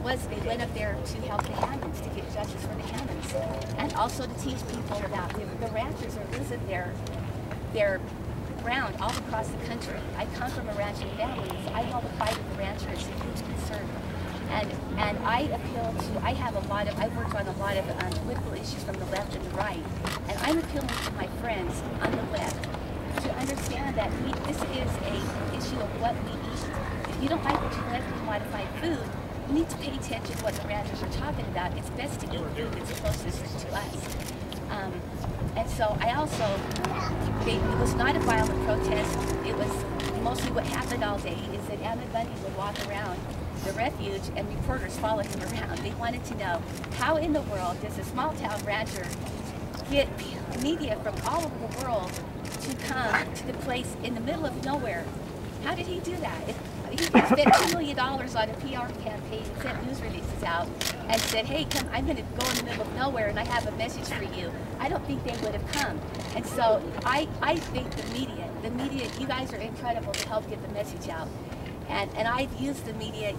was they went up there to help the Hammonds, to get justice for the Hammonds, and also to teach people about the ranchers are losing their ground all across the country. I come from a ranching family, so I know the fight of the rancher is a huge concern. And I appeal to, I've worked on a lot of political issues from the left and the right, and I'm appealing to my friends on the left to understand that this is an issue of what we eat. If you don't like the genetically modified food, you need to pay attention to what the ranchers are talking about. It's best to eat food that's closest to us. And so I also, it was not a violent protest. It was mostly what happened all day is that Ammon Bundy would walk around the refuge and reporters followed him around. They wanted to know, how in the world does a small town rancher get media from all over the world to come to the place in the middle of nowhere? How did he do that? He spent $2 million on a PR campaign, sent news releases out, and said, hey, come, I'm going to go in the middle of nowhere and I have a message for you. I don't think they would have come. And so I think the media, you guys are incredible to help get the message out. And I've used the media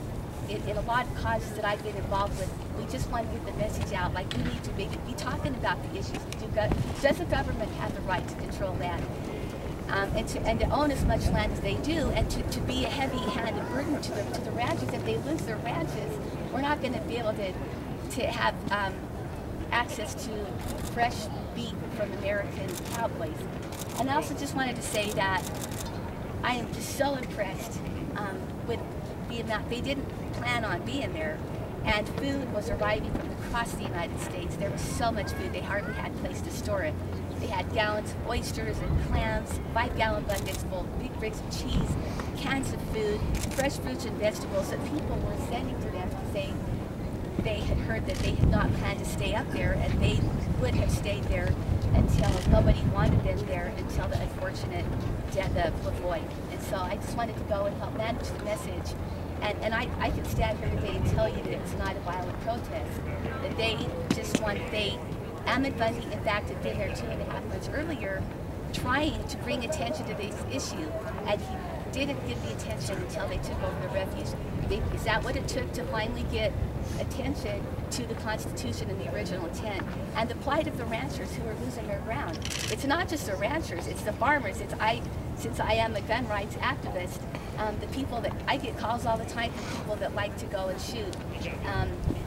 in a lot of causes that I've been involved with. We just want to get the message out, like we need to be talking about the issues. Does the government have the right to control land? And to own as much land as they do, and to be a heavy-handed burden to the ranchers. If they lose their ranches, we're not going to be able to have access to fresh beef from American cowboys. And I also just wanted to say that I am just so impressed with the amount. They didn't plan on being there, and food was arriving from across the United States. There was so much food, they hardly had a place to store it. They had gallons of oysters and clams, 5-gallon buckets full, big bricks of cheese, cans of food, fresh fruits and vegetables that people were sending to them to say they had heard that they had not planned to stay up there, and they would have stayed there until nobody wanted them there, until the unfortunate death of LaVoy. And so I just wanted to go and help manage the message. And I can stand here today and tell you that it's not a violent protest, that they just want, Ammon Bundy, in fact, had been there 2.5 months earlier trying to bring attention to this issue, and he didn't get the attention until they took over the refuge. Is that what it took to finally get attention to the Constitution and the original intent and the plight of the ranchers who are losing their ground? It's not just the ranchers, it's the farmers. Since I am a gun rights activist, the people that I get calls all the time from people that like to go and shoot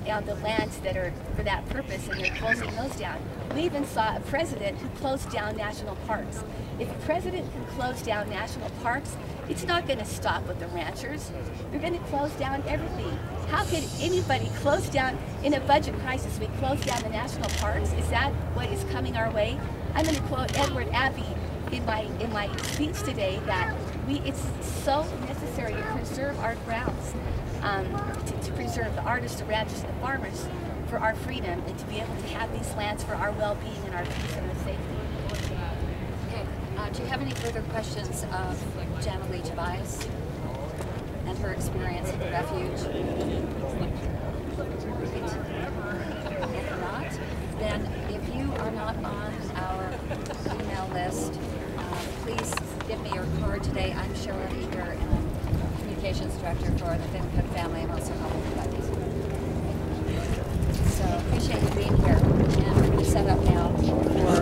on the lands that are for that purpose, and they're closing those down. We even saw a president who closed down national parks. If a president can close down national parks, it's not going to stop with the ranchers. They're going to close down everything. How could anybody close down, in a budget crisis, we close down the national parks? Is that what is coming our way? I'm going to quote Edward Abbey in my speech today, that it's so necessary to preserve our grounds, to preserve the artists, the ranchers, and the farmers for our freedom, and to be able to have these lands for our well-being and our peace and our safety. Okay. Do you have any further questions of Jana Lee Tobias and her experience at the refuge? If not, then if you are not on our email list, please give me your card today. I'm Cheryl Eager, and I'm Communications Director for the finicum family. I'm also helping everybody. So appreciate you being here, and we're going to set up now for